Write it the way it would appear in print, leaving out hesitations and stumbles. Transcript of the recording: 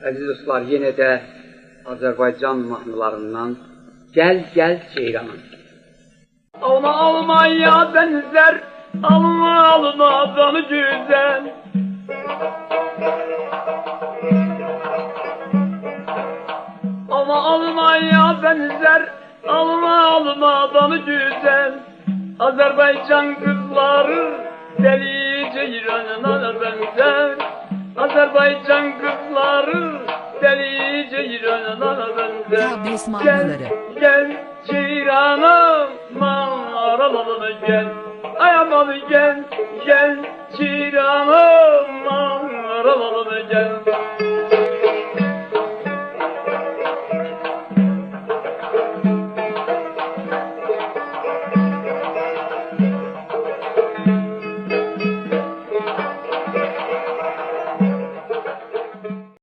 Əziz dostlar, yenə də Azərbaycan mahnılarından Gəl, gəl Ceyranım. Alma almaya benzer, alma almadan güzel. Alma almaya benzer, alma almadan güzel. Azerbaycan kızları deli ceyranına benzer. Azerbaycan kızları deli ceyranına benzer. Gel, gel ceyranım, mağaralarına gel. Ay aman gel, gel ceyranım, mağaralarına gel.